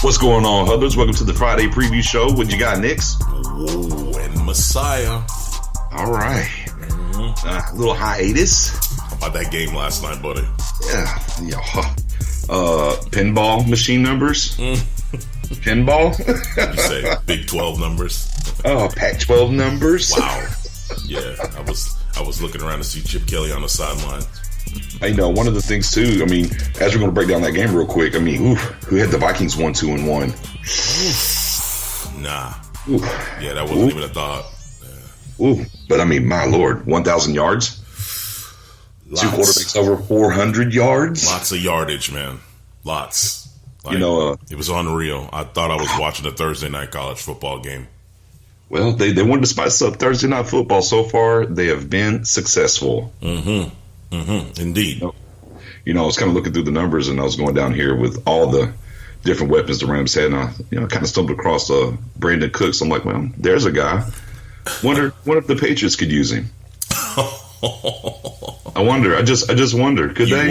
What's going on, Huddlers? Welcome to the Friday preview show. What you got, Nix? Whoa, and Messiah. All right. Little hiatus. How about that game last night, buddy? Yeah. Pinball machine numbers. Pinball? You say Big 12 numbers? Oh, Pac-12 numbers. Wow. Yeah, I was looking around to see Chip Kelly on the sideline. I know one of the things too. I mean, as we're going to break down that game real quick. I mean, who had the Vikings 1-2-1? Nah. Oof. Yeah, that wasn't even a thought. Yeah. Ooh, but I mean, my Lord, 1,000 yards. Lots. 2 quarterbacks over 400 yards. Lots of yardage, man. Lots. Like, it was unreal. I thought I was watching a Thursday night college football game. Well, they wanted to spice up Thursday night football. So far, they have been successful. Indeed. You know, I was kind of looking through the numbers, and I was going down here with all the different weapons the Rams had, and I kind of stumbled across Brandon Cooks. I'm like, well, there's a guy. Wonder if the Patriots could use him. I wonder. I just wonder. Could they?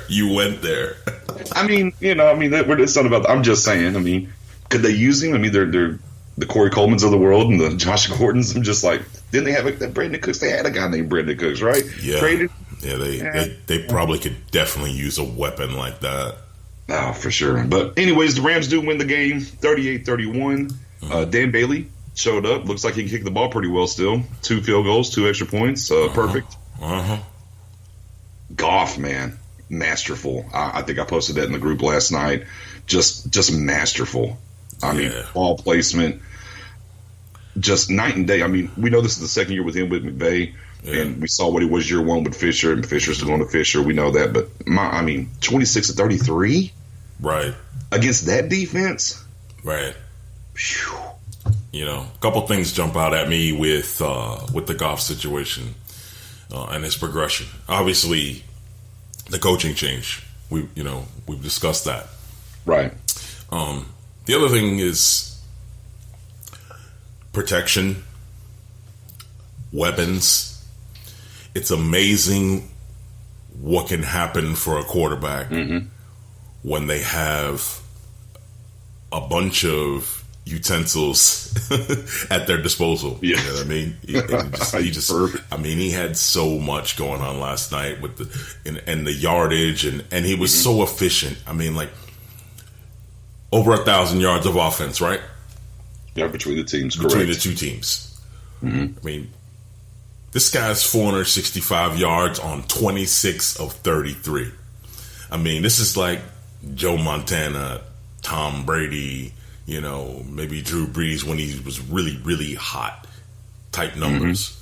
You went there. It's not about. I'm just saying. I mean, could they use him? I mean, they're the Corey Colemans of the world and the Josh Gordons. I'm just like, didn't they have that Brandon Cooks? They had a guy named Brandon Cooks, right? Yeah. Traded. Yeah, they probably could definitely use a weapon like that. Oh, for sure. But anyways, the Rams do win the game, 38-31. Dan Bailey showed up. Looks like he can kick the ball pretty well still. 2 field goals, 2 extra points. Perfect. Goff, man, masterful. I think I posted that in the group last night. Just masterful. I mean, ball placement, just night and day. I mean, we know this is the second year with him with McVay. Yeah. And we saw what he was year one with Fisher, and Fisher's going to Fisher. We know that. But, 26-33? Right. Against that defense? Right. Phew. A couple things jump out at me with the Goff situation and his progression. Obviously, the coaching change. We've discussed that. Right. The other thing is protection, weapons. It's amazing what can happen for a quarterback when they have a bunch of utensils at their disposal. Yeah. You know what I mean? He had so much going on last night with the yardage and he was so efficient. I mean, like over 1,000 yards of offense, right? Yeah, between the teams. Between the two teams. I mean, this guy's 465 yards on 26 of 33. I mean, this is like Joe Montana, Tom Brady, maybe Drew Brees when he was really, really hot type numbers.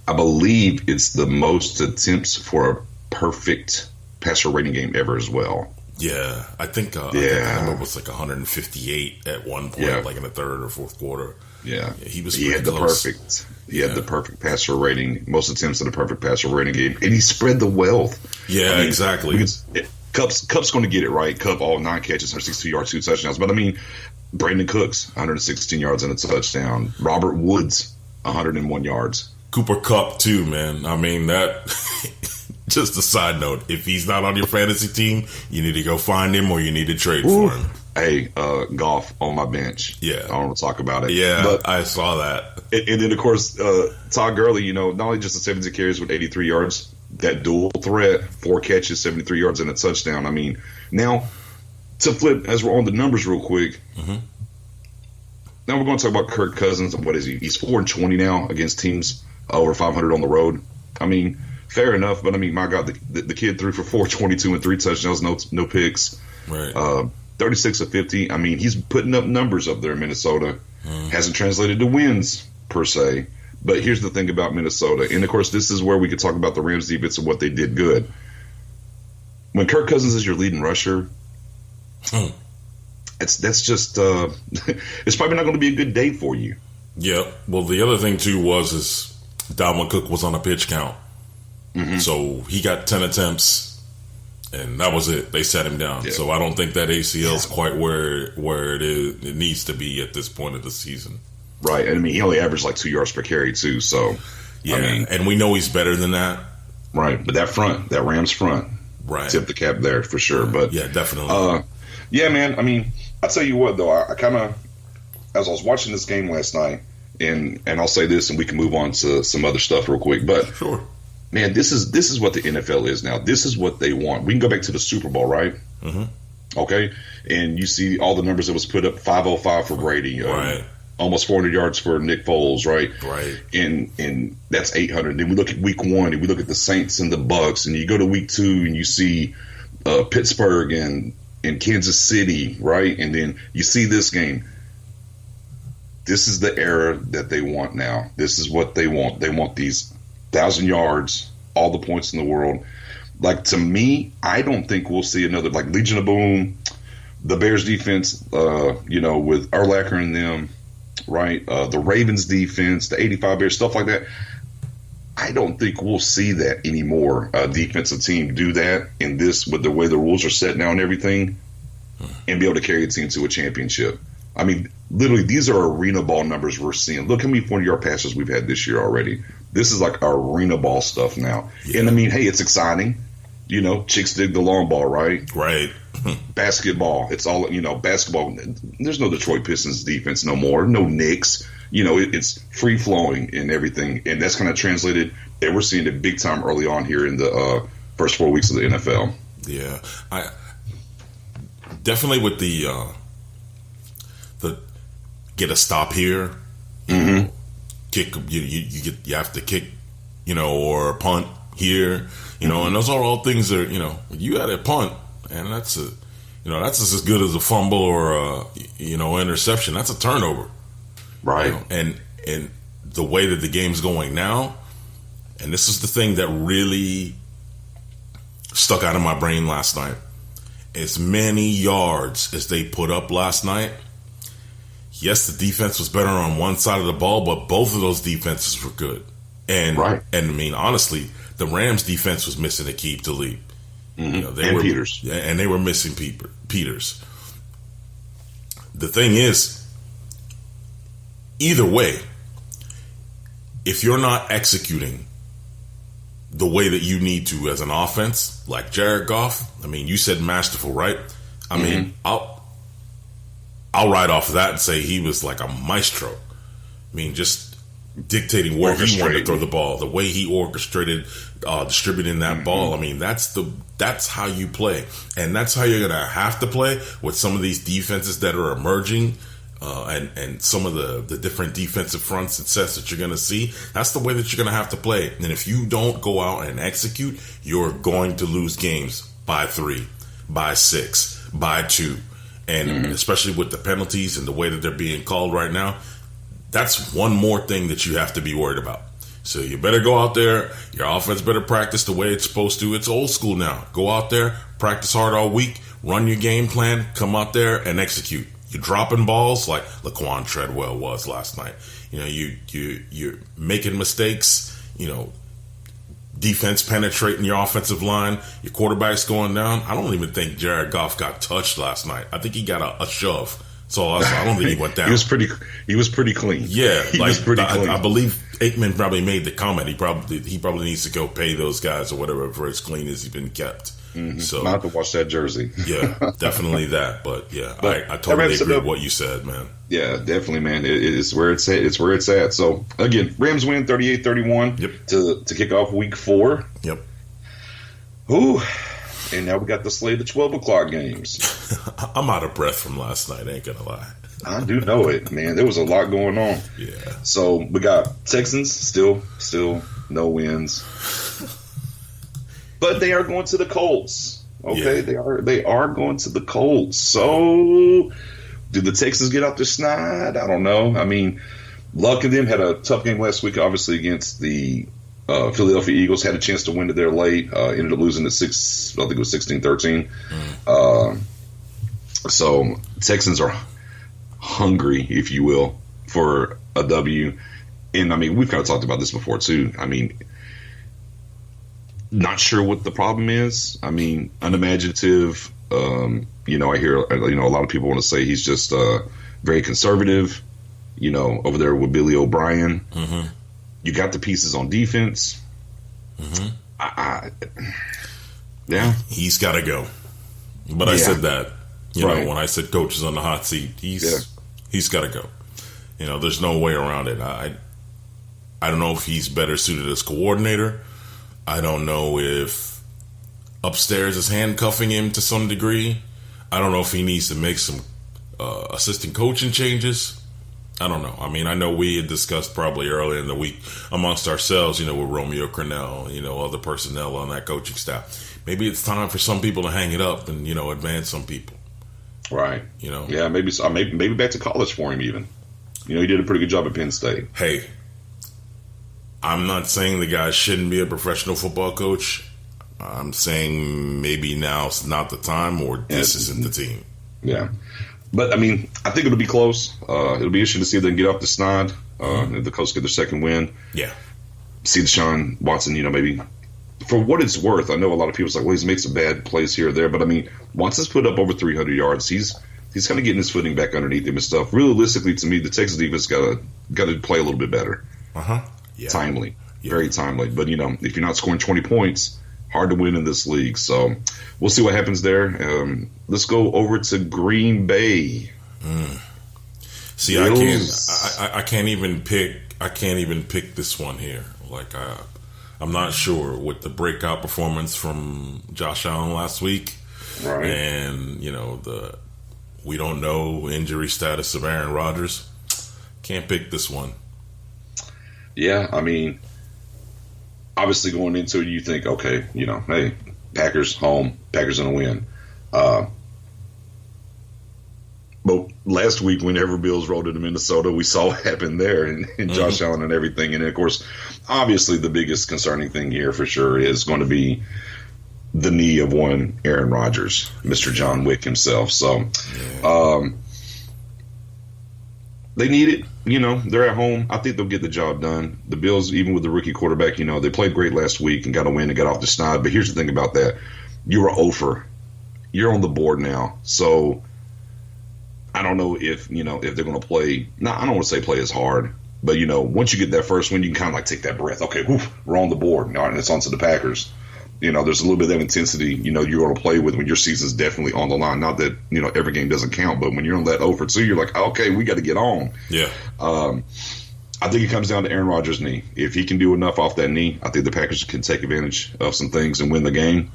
I believe it's the most attempts for a perfect passer rating game ever as well. Yeah, I think the number was like 158 at one point, like in the third or fourth quarter. Yeah, he had close. He had the perfect passer rating, most attempts at a perfect passer rating game, and he spread the wealth. Yeah, exactly. Cup's going to get it right. Cup all 9 catches, 162 yards, 2 touchdowns. But Brandon Cooks, 116 yards and a touchdown. Robert Woods, 101 yards. Cooper Kupp too, man. I mean that. Just a side note: if he's not on your fantasy team, you need to go find him, or you need to trade for him. Hey, Goff on my bench. Yeah, I don't want to talk about it. Yeah, but I saw that. And then of course, Todd Gurley. Not only just the 70 carries with 83 yards, that dual threat, 4 catches, 73 yards and a touchdown. I mean, now to flip as we're on the numbers real quick. Now we're going to talk about Kirk Cousins. What is he? He's 4-20 now against teams over 500 on the road. I mean, fair enough, but my God, the kid threw for 422 and 3 touchdowns, no picks. Right. 36 of 50. I mean, he's putting up numbers up there in Minnesota. Hasn't translated to wins per se. But here's the thing about Minnesota, and of course, this is where we could talk about the Rams defense and what they did good. When Kirk Cousins is your leading rusher, that's just it's probably not going to be a good day for you. Yeah. Well, the other thing too is Dalvin Cook was on a pitch count. So he got 10 attempts, and that was it. They set him down. Yeah. So I don't think that ACL is quite where it needs to be at this point of the season. Right. And he only averaged like 2 yards per carry too. So and we know he's better than that. Right. But that Rams front, right, tip the cap there for sure. But yeah, definitely. Yeah, man. I mean, I tell you what, though, I kind of, as I was watching this game last night, and I'll say this, and we can move on to some other stuff real quick. But Sure. man, this is what the NFL is now. This is what they want. We can go back to the Super Bowl, right? Mm-hmm. Okay, and you see all the numbers that was put up: 505 for Brady, Right. almost 400 yards for Nick Foles, right? Right. And that's 800. Then we look at Week 1, and we look at the Saints and the Bucks, and you go to Week 2, and you see Pittsburgh and Kansas City, right? And then you see this game. This is the era that they want now. This is what they want. They want these 1,000 yards, all the points in the world. Like, to me, I don't think we'll see another, like, Legion of Boom, the Bears defense, with Urlacher and them, right? The Ravens defense, the 85 Bears, stuff like that. I don't think we'll see that anymore. A defensive team do that in this, with the way the rules are set now and everything, and be able to carry a team to a championship. I mean, literally, these are arena ball numbers we're seeing. Look how many 40-yard passes we've had this year already. This is like arena ball stuff now. Yeah. And I mean, hey, it's exciting. You know, chicks dig the long ball, right? Right. Basketball. It's all, basketball. There's no Detroit Pistons defense no more. No Knicks. It's free flowing and everything. And that's kind of translated. And we're seeing it big time early on here in the first 4 weeks of the NFL. Yeah. I definitely with the get a stop here. Mm-hmm. Kick. You have to kick, or punt here. And those are all things that, you got a punt, and that's that's as good as a fumble or interception. That's a turnover. Right. And the way that the game's going now, and this is the thing that really stuck out of my brain last night. As many yards as they put up last night, yes, the defense was better on one side of the ball, but both of those defenses were good. And right. And I mean, honestly, the Rams defense was missing Aqib Talib. Mm-hmm. They were Peters. And they were missing Peters. The thing is, either way, if you're not executing the way that you need to as an offense, like Jared Goff, I mean, you said masterful, right? I mean, I'll write off of that and say he was like a maestro. I mean, just dictating where he wanted to throw the ball, the way he orchestrated distributing that ball. I mean, that's how you play, and that's how you're gonna have to play with some of these defenses that are emerging, and some of the different defensive fronts and sets that you're gonna see. That's the way that you're gonna have to play. And if you don't go out and execute, you're going to lose games by 3, by 6, by 2, and especially with the penalties and the way that they're being called right now. That's one more thing that you have to be worried about. So you better go out there. Your offense better practice the way it's supposed to. It's old school now. Go out there, practice hard all week, run your game plan, come out there and execute. You're dropping balls like Laquan Treadwell was last night. You're making mistakes. Defense penetrating your offensive line. Your quarterback's going down. I don't even think Jared Goff got touched last night. I think he got a shove. So I don't think he went down. He was pretty clean. Yeah, he was pretty clean. I believe Aikman probably made the comment. He probably needs to go pay those guys or whatever for as clean as he's been kept. Mm-hmm. So I have to watch that jersey. Yeah, definitely that. But yeah, I totally agree with what you said, man. Yeah, definitely, man. It's where it's at. It's where it's at. So again, Rams win 38-31 to kick off Week 4. Yep. Ooh. And now we got the slate of 12 o'clock games. I'm out of breath from last night, ain't gonna lie. I do know it, man. There was a lot going on. Yeah. So we got Texans, still no wins. But they are going to the Colts. Okay, yeah. They are going to the Colts. So do the Texans get out their snide? I don't know. I mean, Luck and them had a tough game last week, obviously, against the Philadelphia Eagles. Had a chance to win it there late. Ended up losing to 16-13. So Texans are hungry, if you will, for a W. And I mean, we've kind of talked about this before too. I mean, not sure what the problem is. I mean, unimaginative. I hear a lot of people want to say he's just very conservative. Over there with Billy O'Brien. Mm-hmm. You got the pieces on defense. Mm-hmm. Yeah. He's got to go. But I said that, You know, when I said coach is on the hot seat, he's got to go. You know, there's no way around it. I don't know if he's better suited as coordinator. I don't know if upstairs is handcuffing him to some degree. I don't know if he needs to make some assistant coaching changes. I don't know. I mean, I know we had discussed probably earlier in the week amongst ourselves, you know, with Romeo Crennel, you know, other personnel on that coaching staff. Maybe it's time for some people to hang it up and, you know, advance some people. Right. You know. Yeah, maybe back to college for him even. You know, he did a pretty good job at Penn State. Hey, I'm not saying the guy shouldn't be a professional football coach. I'm saying maybe now's not the time or this isn't the team. Yeah. But, I mean, I think it'll be close. It'll be interesting to see if they can get off the snide. If the Colts get their second win. Yeah. See Deshaun Watson, you know, maybe for what it's worth. I know a lot of people say, well, he's made some bad plays here or there. But, I mean, Watson's put up over 300 yards. He's kind of getting his footing back underneath him and stuff. Realistically, to me, the Texas defense got to play a little bit better. Yeah. Timely. Yeah. Very timely. But, you know, if you're not scoring 20 points, hard to win in this league. So we'll see what happens there. Let's go over to Green Bay. See, I can't even pick this one here. Like, I'm not sure with the breakout performance from Josh Allen last week. Right. And, you know, we don't know injury status of Aaron Rodgers. Can't pick this one. Yeah, I mean, obviously going into it, you think, okay, you know, hey, Packers home, Packers gonna win. But last week, whenever Bills rolled into Minnesota, we saw what happened there and Josh Allen and everything. And of course, obviously, the biggest concerning thing here for sure is going to be the knee of one Aaron Rodgers, Mr. John Wick himself. So, they need it. You know, they're at home. I think they'll get the job done. The Bills, even with the rookie quarterback, you know, they played great last week and got a win and got off the snide. But here's the thing about that. You were over. You're on the board now. So I don't know if they're going to play. No, I don't want to say play as hard. But, you know, once you get that first win, you can kind of like take that breath. Okay, we're on the board. All right, and it's on to the Packers. You know, there's a little bit of that intensity, you know, you're going to play with when your season's definitely on the line. Not that, you know, every game doesn't count, but when you're on that 0-2, you're like, okay, we got to get on. Yeah. I think it comes down to Aaron Rodgers' knee. If he can do enough off that knee, I think the Packers can take advantage of some things and win the game.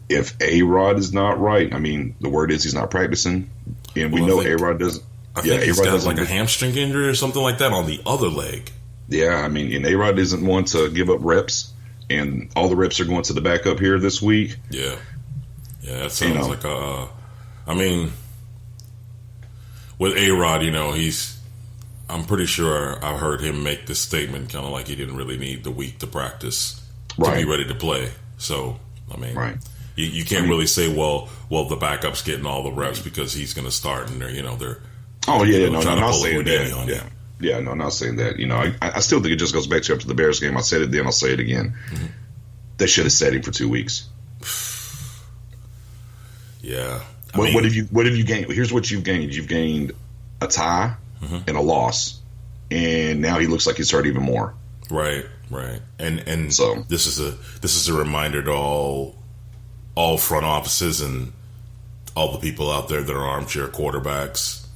If A-Rod is not right, I mean, the word is he's not practicing, and we know A-Rod doesn't. I think he's got like a hamstring injury or something like that on the other leg. Yeah, I mean, and A-Rod isn't one to give up reps. And all the reps are going to the backup here this week. Yeah. Yeah, that sounds like I mean, with A-Rod, you know, I'm pretty sure I've heard him make this statement kind of like he didn't really need the week to practice to be ready to play. So, I mean, you can't really say, well, the backup's getting all the reps because he's going to start and they're Oh, yeah, no, I'm not saying that. Yeah, no, I'm not saying that. You know, I still think it just goes back to up to the Bears game. I said it then, I'll say it again. Mm-hmm. They should have sat him for 2 weeks. Yeah. What have you gained? Here's what you've gained. You've gained a tie and a loss, and now he looks like he's hurt even more. Right. And so this is a reminder to all front offices and all the people out there that are armchair quarterbacks.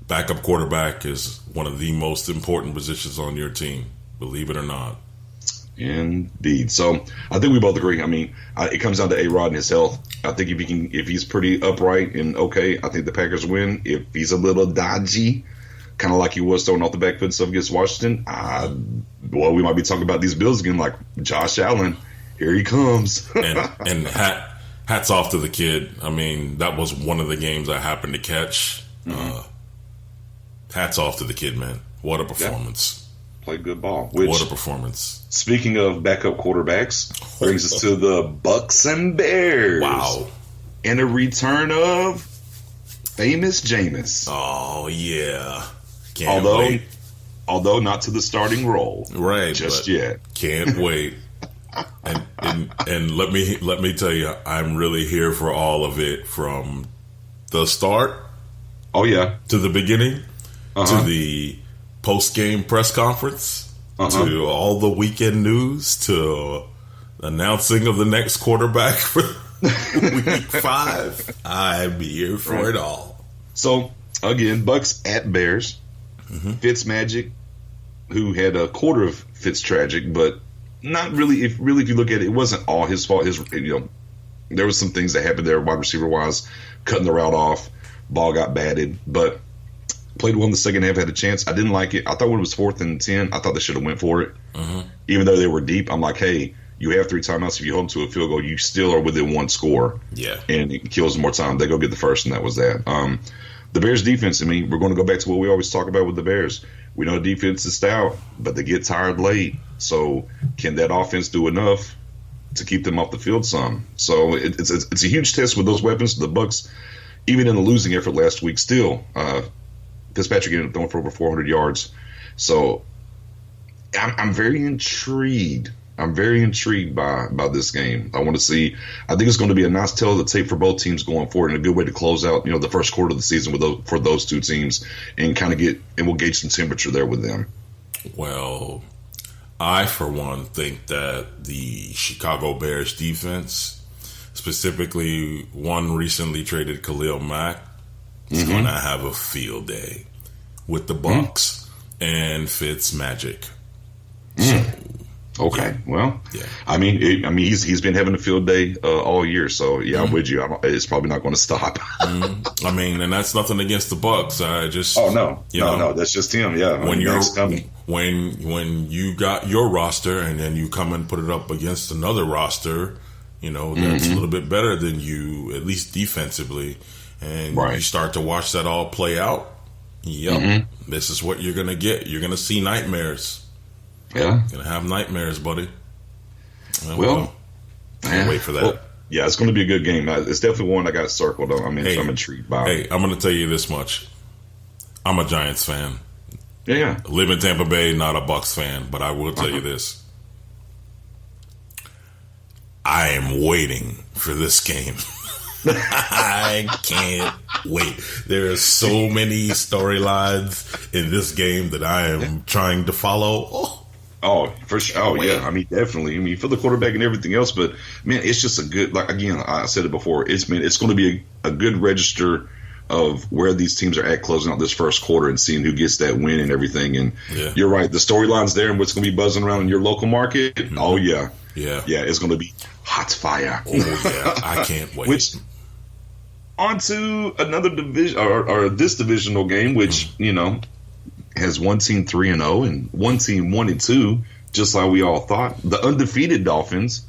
Backup quarterback is one of the most important positions on your team, believe it or not. Indeed. So I think we both agree. I mean, it comes down to A-Rod and his health. I think if he's pretty upright and okay, I think the Packers win. If he's a little dodgy, kind of like he was throwing off the back foot and stuff against Washington, we might be talking about these Bills again, like Josh Allen. Here he comes. and hats off to the kid. I mean, that was one of the games I happened to catch. Hats off to the kid, man. What a performance. Yeah. Played good ball. What a performance. Speaking of backup quarterbacks, brings us to the Bucks and Bears. Wow. And a return of famous Jameis. Oh, yeah. Can't wait. Although not to the starting role. Right. Just yet. Can't wait. And let me tell you, I'm really here for all of it from the start. Oh, yeah. To the beginning. To the post-game press conference, to all the weekend news, to announcing of the next quarterback for Week 5, I'm here for it all. So, again, Bucks at Bears. Fitzmagic, who had a quarter of Fitztragic, but not really. If you look at it, it wasn't all his fault. There was some things that happened there, wide receiver wise, cutting the route off, ball got batted, but played well in the second half. Had a chance. I didn't like it. I thought when it was 4th and 10, I thought they should have went for it, even though they were deep. I'm like, hey, you have 3 timeouts. If you hold them to a field goal, you still are within 1 score. Yeah, and it kills more time. They go get the first, and that was that. The Bears defense, I mean, we're going to go back to what we always talk about with the Bears. We know defense is stout, but they get tired late. So can that offense do enough to keep them off the field some? So it's a huge test with those weapons. The Bucks, even in the losing effort last week, still Fitzpatrick ended up throwing for over 400 yards. So I'm very intrigued. I'm very intrigued by this game. I want to see. I think it's going to be a nice tale of the tape for both teams going forward, and a good way to close out, the first quarter of the season for those two teams, and kind of we'll gauge some temperature there with them. Well, I for one think that the Chicago Bears defense, specifically one recently traded Khalil Mack, is going to have a field day with the Bucks and Fitzmagic. So. Okay, well, yeah. I mean, he's been having a field day all year, so yeah, I'm with you. It's probably not going to stop. I mean, and that's nothing against the Bucks. I just no, that's just him. Yeah, when when you got your roster and then you come and put it up against another roster, that's a little bit better than you, at least defensively, and you start to watch that all play out. Yep, this is what you're gonna get. You're gonna see nightmares. Yeah, gonna have nightmares, buddy. Well, can't wait for that. Well, yeah, it's gonna be a good game. It's definitely one I got circled on. I mean, I'm intrigued by. Hey, I'm gonna tell you this much. I'm a Giants fan. Yeah, I live in Tampa Bay, not a Bucks fan, but I will tell you this. I am waiting for this game. I can't wait. There are so many storylines in this game that I am trying to follow. Oh, for sure. Oh, yeah. I mean, definitely. I mean, for the quarterback and everything else, but man, it's just a good. Like again, I said it before. It's going to be a good register of where these teams are at closing out this first quarter and seeing who gets that win and everything. And you're right. The storyline's there and what's going to be buzzing around in your local market. Oh, yeah. Yeah. Yeah. It's going to be hot fire. Oh, yeah. I can't wait. On to another division or this divisional game, which, has one team 3-0 and one team 1-2, just like we all thought. The undefeated Dolphins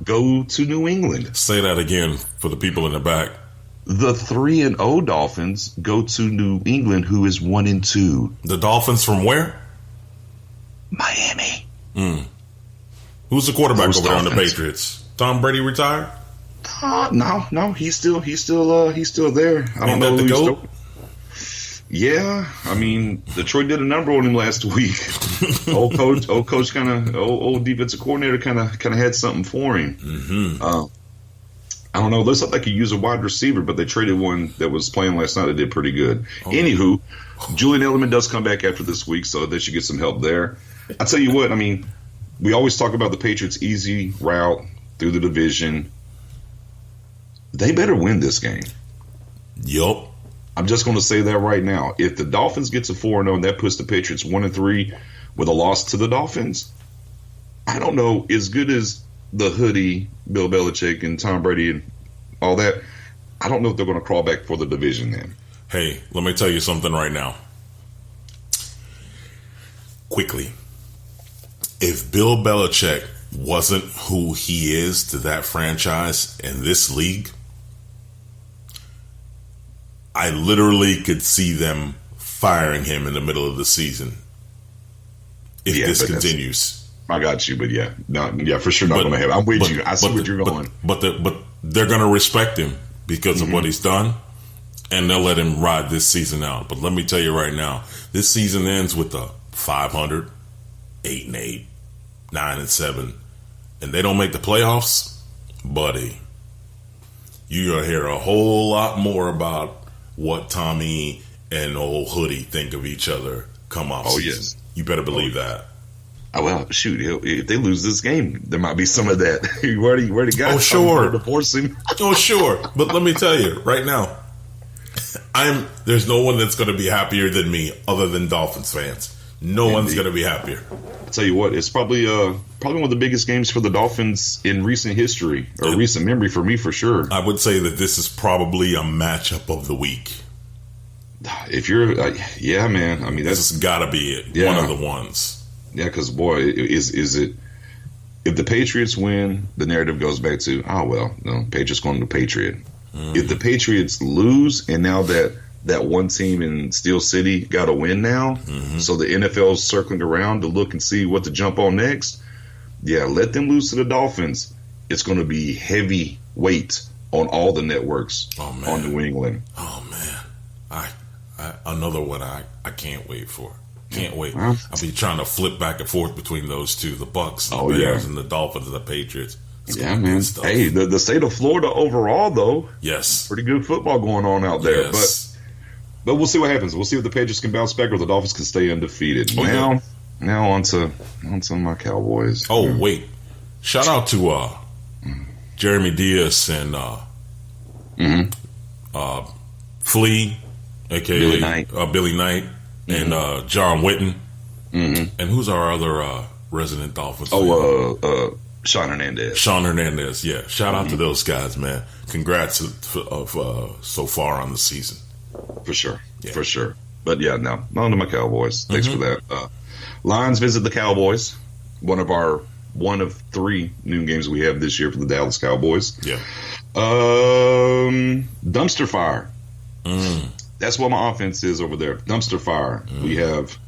go to New England. Say that again for the people in the back. The 3-0 Dolphins go to New England, who is 1-2. The Dolphins from where? Miami. Who's the quarterback over there on the Patriots? Tom Brady retired? No, he's still there. I don't know who he's still. Yeah, I mean, Detroit did a number on him last week. old defensive coordinator kind of had something for him. I don't know. Looks like they could use a wide receiver, but they traded one that was playing last night that did pretty good. Anywho, Julian Edelman does come back after this week, so they should get some help there. I tell you what, I mean, we always talk about the Patriots' easy route through the division. They better win this game. Yup. I'm just going to say that right now. If the Dolphins get to 4-0 and that puts the Patriots 1-3 with a loss to the Dolphins, I don't know, as good as the hoodie, Bill Belichick and Tom Brady and all that, I don't know if they're going to crawl back for the division then. Hey, let me tell you something right now. Quickly. If Bill Belichick wasn't who he is to that franchise and this league, I literally could see them firing him in the middle of the season if this continues. I got you, but for sure not going to happen. I'm with you. I see what you're going. But they're going to respect him because of what he's done, and they'll let him ride this season out. But let me tell you right now, this season ends with a 500, 8-8, 9-7, and they don't make the playoffs, buddy. You're going to hear a whole lot more about what Tommy and old Hoodie think of each other come off season. Yes. You better believe that. well, shoot, if they lose this game, there might be some of that. You already got sure. to force him. Oh, sure. But let me tell you right now, there's no one that's going to be happier than me other than Dolphins fans. No one's going to be happier. I'll tell you what, it's probably one of the biggest games for the Dolphins in recent history or recent memory for me, for sure. I would say that this is probably a matchup of the week. If you're, yeah, man. I mean, that's got to be it. Yeah. One of the ones. Yeah, because boy, is it? If the Patriots win, the narrative goes back to, Patriots going to the Patriot. Mm-hmm. If the Patriots lose, and now that one team in Steel City got a win now, so the NFL's circling around to look and see what to jump on next. Yeah, let them lose to the Dolphins. It's going to be heavy weight on all the networks on New England. Oh man, another one I can't wait for. Can't wait. Well, I'll be trying to flip back and forth between those two, the Bucks and the Bears and the Dolphins and the Patriots. It's man. Hey, the state of Florida overall, though. Yes. Pretty good football going on out there. Yes. But we'll see what happens. We'll see if the Patriots can bounce back or the Dolphins can stay undefeated. Now on to my Cowboys. Oh, wait. Shout out to Jeremy Diaz and Flea, a.k.a. Billy Knight, and John Witten. And who's our other resident Dolphins fan? Sean Hernandez. Sean Hernandez, yeah. Shout out to those guys, man. Congrats so far on the season. For sure. Yeah. For sure. But yeah, now on to my Cowboys. Thanks for that. Lions visit the Cowboys. One of 3 noon games we have this year for the Dallas Cowboys. Yeah. Dumpster fire. That's what my offense is over there. Dumpster fire. We have,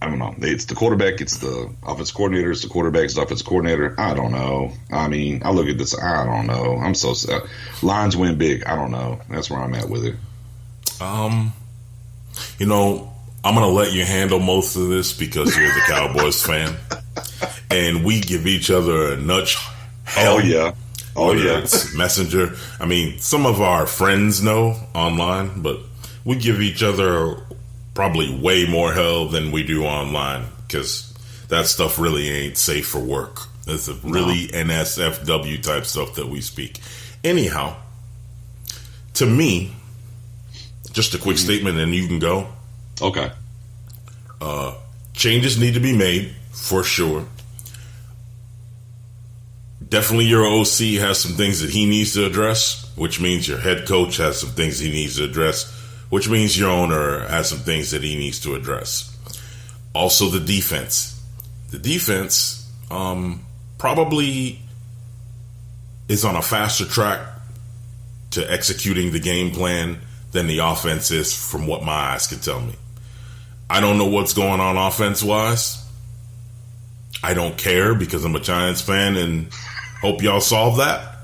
I don't know. It's the quarterback. It's the offense coordinator. It's the quarterback. It's the offense coordinator. I don't know. I mean, I look at this. I don't know. I'm so sad. Lions win big. I don't know. That's where I'm at with it. I'm going to let you handle most of this because you're the Cowboys fan. And we give each other a nudge. Oh, yeah. It's Messenger. I mean, some of our friends know online, but we give each other probably way more hell than we do online because that stuff really ain't safe for work. It's a really NSFW type stuff that we speak. Anyhow, to me, just a quick statement and you can go. Okay. Changes need to be made for sure. Definitely your OC has some things that he needs to address, which means your head coach has some things he needs to address, which means your owner has some things that he needs to address. Also the defense. The defense probably is on a faster track to executing the game plan than the offense is from what my eyes can tell me. I don't know what's going on offense-wise. I don't care because I'm a Giants fan and hope y'all solve that.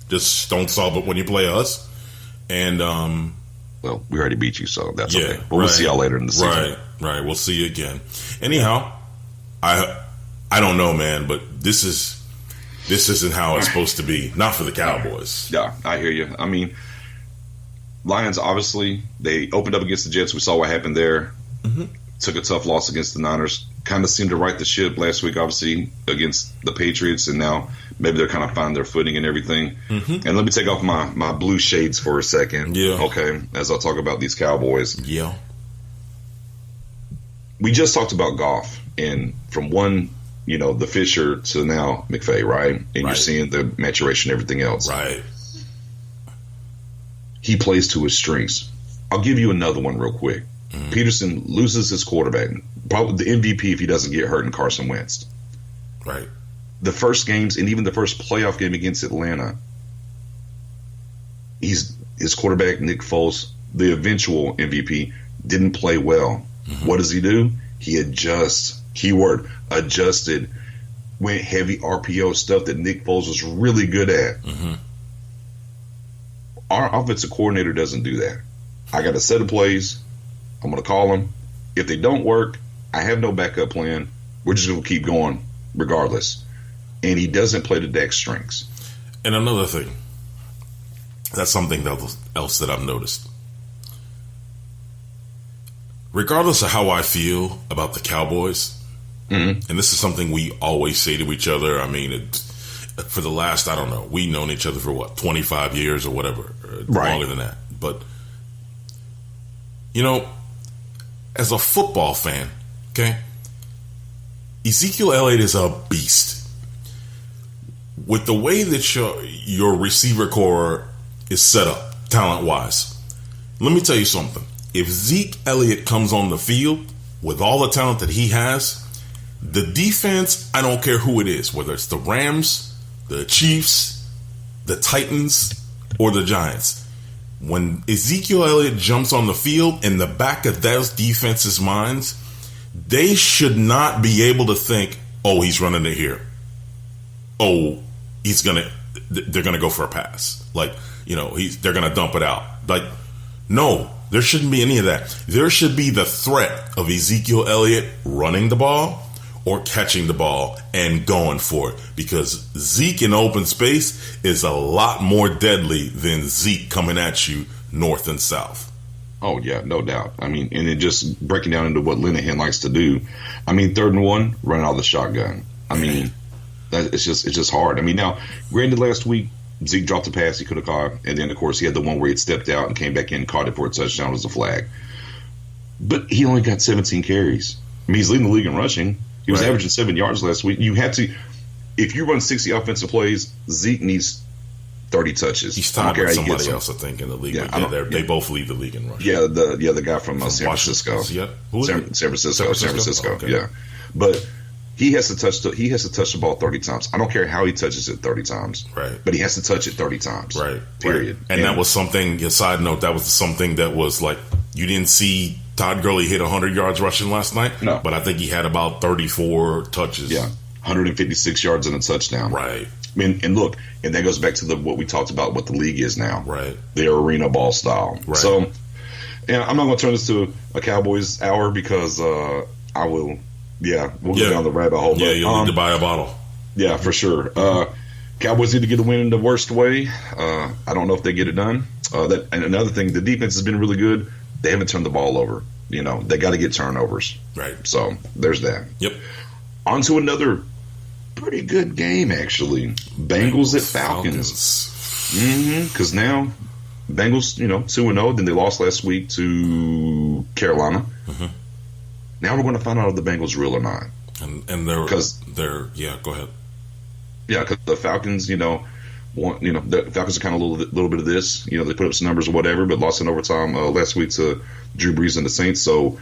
Just don't solve it when you play us. And well, we already beat you, so that's okay. But we'll see y'all later in the season. Right. We'll see you again. Anyhow, I don't know, man, but this isn't how it's supposed to be. Not for the Cowboys. Yeah, I hear you. I mean, Lions, obviously, they opened up against the Jets. We saw what happened there. Took a tough loss against the Niners. Kind of seemed to right the ship last week, obviously, against the Patriots, and now maybe they're kind of finding their footing and everything. And let me take off my blue shades for a second. Yeah. Okay, as I talk about these Cowboys. Yeah. We just talked about Goff, and from one, the Fisher to now McVay, right? And you're seeing the maturation and everything else. Right. He plays to his strengths. I'll give you another one real quick. Peterson loses his quarterback, probably the MVP if he doesn't get hurt, in Carson Wentz. Right. The first games and even the first playoff game against Atlanta, his quarterback, Nick Foles, the eventual MVP, didn't play well. What does he do? He adjusts. Keyword, adjusted. Went heavy RPO stuff that Nick Foles was really good at. Our offensive coordinator doesn't do that. I got a set of plays. I'm going to call them. If they don't work, I have no backup plan. We're just going to keep going regardless. And he doesn't play to Dak's strengths. And another thing, that's something else that I've noticed. Regardless of how I feel about the Cowboys, and this is something we always say to each other. I mean, for the last, I don't know, we've known each other for what, 25 years or whatever, or longer than that. But, you know, as a football fan, okay, Ezekiel Elliott is a beast. With the way that your receiver core is set up, talent-wise, let me tell you something. If Zeke Elliott comes on the field with all the talent that he has, the defense, I don't care who it is, whether it's the Rams, the Chiefs, the Titans, or the Giants, when Ezekiel Elliott jumps on the field, in the back of those defenses' minds, they should not be able to think, oh, he's running it here. Oh, they're gonna go for a pass. Like, you know, they're gonna dump it out. Like, no, there shouldn't be any of that. There should be the threat of Ezekiel Elliott running the ball or catching the ball and going for it, because Zeke in open space is a lot more deadly than Zeke coming at you north and south. Oh, yeah, no doubt. I mean, and it just breaking down into what Linehan likes to do. I mean, 3rd and 1, running out of the shotgun. I mean, it's just hard. I mean, now, granted, last week, Zeke dropped a pass he could have caught, and then, of course, he had the one where he had stepped out and came back in, caught it for a touchdown as a flag. But he only got 17 carries. I mean, he's leading the league in rushing. He was averaging 7 yards last week. You had to, if you run 60 offensive plays, Zeke needs 30 touches. He's tied with somebody else, I think, in the league. Yeah, they both lead the league in rushing. Yeah, the guy from San Francisco. Yeah, San Francisco. Okay. Yeah, but he has to touch the ball 30 times. I don't care how he touches it 30 times. Right. But he has to touch it 30 times. Right. Period. And that was something. A side note, that was something that was like, you didn't see Todd Gurley hit 100 yards rushing last night. No. But I think he had about 34 touches. Yeah. 156 yards and a touchdown. Right. I mean, and look, and that goes back to what we talked about, what the league is now. Right. Their arena ball style. Right. So, and I'm not going to turn this to a Cowboys hour because I will. Yeah, we'll go down the rabbit hole. Yeah, you'll need to buy a bottle. Yeah, for sure. Cowboys need to get a win in the worst way. I don't know if they get it done. And another thing, the defense has been really good. They haven't turned the ball over. You know, they got to get turnovers. Right. So there's that. Yep. On to another pretty good game, actually. Bengals at Falcons. Because now Bengals, 2-0. Then they lost last week to Carolina. Mm-hmm. Now we're going to find out if the Bengals real or not. And they're go ahead. Yeah, because the Falcons, the Falcons are kind of a little bit of this. They put up some numbers or whatever, but lost in overtime last week to Drew Brees and the Saints. So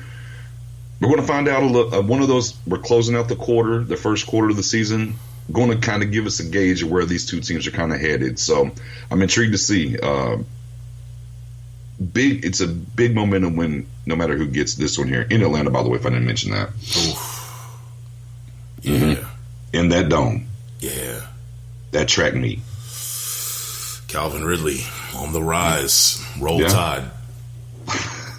we're going to find out one of those. We're closing out the first quarter of the season. Going to kind of give us a gauge of where these two teams are kind of headed. So I'm intrigued to see. It's a big momentum win, no matter who gets this one here in Atlanta. By the way, if I didn't mention that. Oof. Yeah. Mm-hmm. In that dome. Yeah. That track meet. Calvin Ridley on the rise. Roll Tide.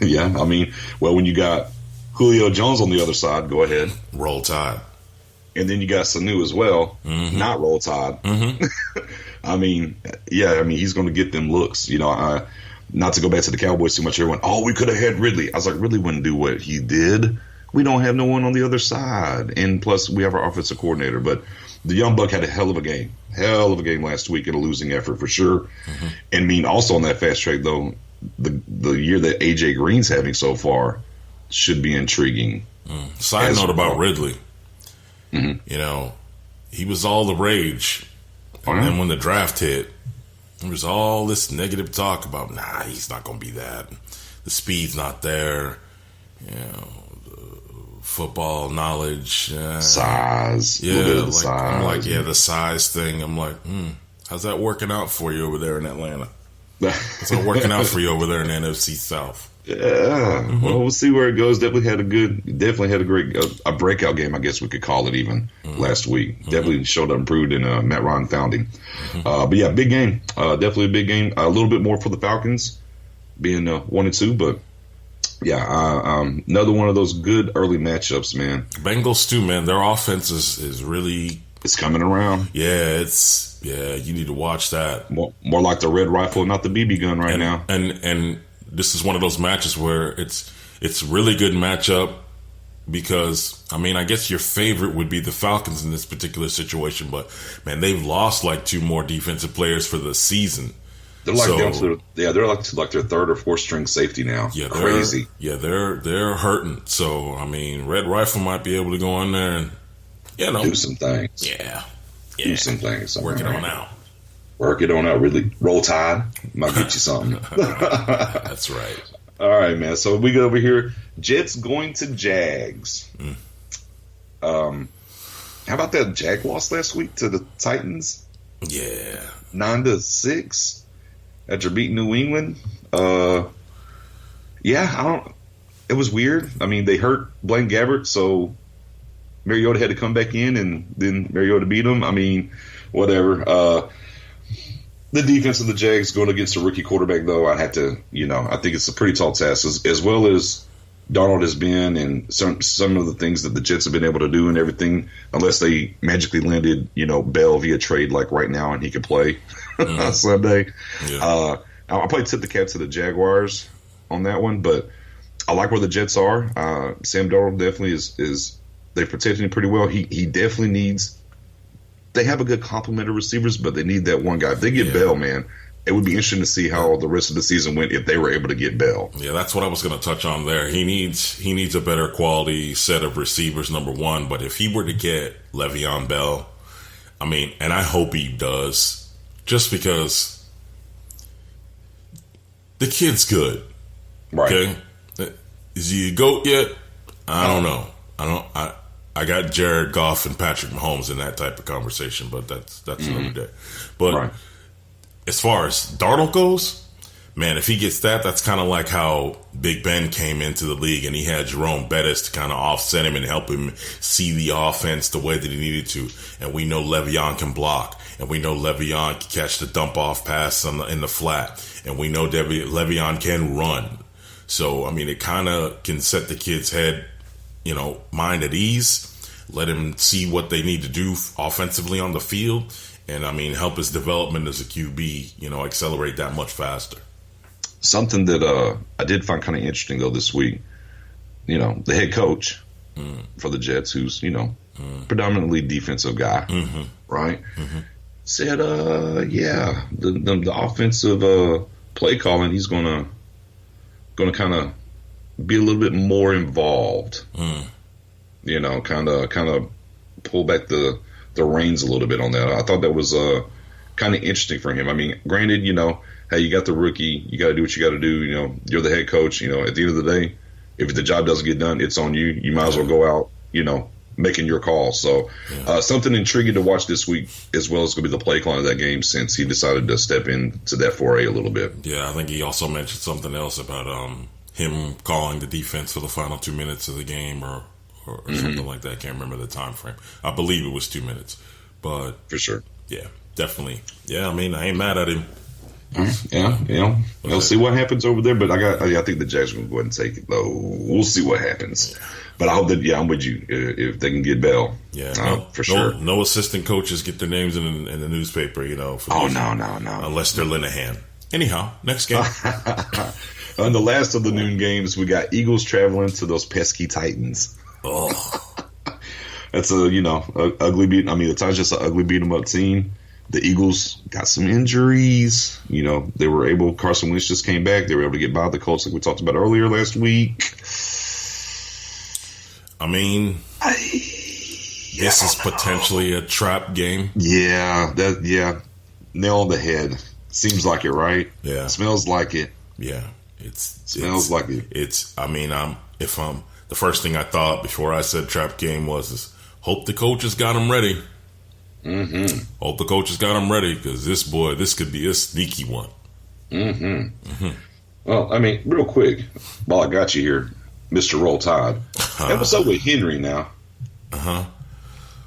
Yeah, I mean, well, when you got Julio Jones on the other side, go ahead. Roll Tide. And then you got Sanu as well. Mm-hmm. Not Roll Tide. Mm-hmm. I mean, he's going to get them looks. Not to go back to the Cowboys too much. Everyone, we could have had Ridley. I was like, Ridley wouldn't do what he did. We don't have no one on the other side. And plus, we have our offensive coordinator. But the young buck had a hell of a game. Hell of a game last week in a losing effort for sure. Mm-hmm. And also on that fast track, though, the year that A.J. Green's having so far should be intriguing. Side note about Ridley. Mm-hmm. He was all the rage. And then when the draft hit, there was all this negative talk about, he's not going to be that. The speed's not there. The football knowledge. Size. Yeah, size. I'm like, the size thing. I'm like, how's that working out for you over there in Atlanta? How's that working out for you over there in the NFC South? Yeah. Mm-hmm. Well, we'll see where it goes. Definitely had a great a breakout game, I guess we could call it even last week. Mm-hmm. Definitely showed up improved in Matt Ryan founding. Mm-hmm. But yeah, big game. Definitely a big game. A little bit more for the Falcons being 1-2, but yeah, another one of those good early matchups, man. Bengals too, man. Their offense is really, it's coming around. Yeah, you need to watch that. More like the red rifle, not the BB gun now. And this is one of those matches where it's really good matchup, because, I mean, I guess your favorite would be the Falcons in this particular situation, but, man, they've lost like 2 more defensive players for the season. They're like down to they're like their 3rd or 4th string safety now. Yeah, crazy. They're hurting. So, I mean, Red Rifle might be able to go in there and, do some things. Yeah. Do some things. Work it on out. Work it on out. Really, Roll Tide might get you something. That's right. All right, man. So we go over here. Jets going to Jags. How about that Jag loss last week to the Titans? Yeah. 9-6 after beating New England. It was weird. I mean, they hurt Blaine Gabbert, so Mariota had to come back in, and then Mariota beat him. I mean, whatever. The defense of the Jags going against a rookie quarterback, though, I think it's a pretty tall task, as well as Darnold has been, and some of the things that the Jets have been able to do and everything, unless they magically landed, Bell via trade like right now and he could play Sunday. Yeah. I'll probably tip the cap to the Jaguars on that one, but I like where the Jets are. Sam Darnold definitely is they protected him pretty well. He definitely needs. They have a good complement of receivers, but they need that one guy. If they get Bell, man, it would be interesting to see how the rest of the season went if they were able to get Bell. Yeah, that's what I was going to touch on there. He needs a better quality set of receivers, number one. But if he were to get Le'Veon Bell, I mean, and I hope he does, just because the kid's good. Right. Okay? Is he a GOAT yet? I don't know. I got Jared Goff and Patrick Mahomes in that type of conversation, but that's another day. But as far as Darnold goes, man, if he gets that, that's kind of like how Big Ben came into the league and he had Jerome Bettis to kind of offset him and help him see the offense the way that he needed to. And we know Le'Veon can block, and we know Le'Veon can catch the dump-off pass in the flat, and we know Le'Veon can run. So, I mean, it kind of can set the kid's head, mind at ease, let him see what they need to do offensively on the field, and, I mean, help his development as a QB, accelerate that much faster. Something that I did find kind of interesting, though, this week, the head coach for the Jets, who's, predominantly defensive guy, right, said, the offensive play calling, he's going to kind of be a little bit more involved, kind of pull back the reins a little bit on that. I thought that was kind of interesting for him. I mean, granted, hey, you got the rookie, you got to do what you got to do. You're the head coach. At the end of the day, if the job doesn't get done, it's on you. You might as well go out, making your call. So something intriguing to watch this week, as well as going to be the play calling of that game, since he decided to step into that foray a little bit. Yeah, I think he also mentioned something else about him calling the defense for the final 2 minutes of the game or something like that. I can't remember the time frame. I believe it was 2 minutes. But for sure. Yeah, definitely. Yeah, I mean, I ain't mad at him. Yeah. We'll see what happens over there, but I think the Jags are going to go ahead and take it, though. We'll see what happens. Yeah. But I hope that, I'm with you, if they can get Bell. Yeah, for sure. No assistant coaches get their names in the newspaper, No. Unless they're Linehan. Anyhow, next game. On the last of the noon games, we got Eagles traveling to those pesky Titans. Oh. That's a ugly beat. I mean, the Titans just an ugly beat 'em up team. The Eagles got some injuries. They were able. Carson Wentz just came back. They were able to get by the Colts, like we talked about earlier last week. I mean, this is potentially a trap game. Yeah, nail on the head. Seems like it, right? Yeah, smells like it. Yeah, smells like it. The first thing I thought before I said trap game was hope the coaches got him ready. Mm-hmm. Hope the coaches got him ready, because this could be a sneaky one. Mm-hmm. Mm-hmm. Well, I mean, real quick, while I got you here, Mr. Roll Tide. What's up with Henry now? Well,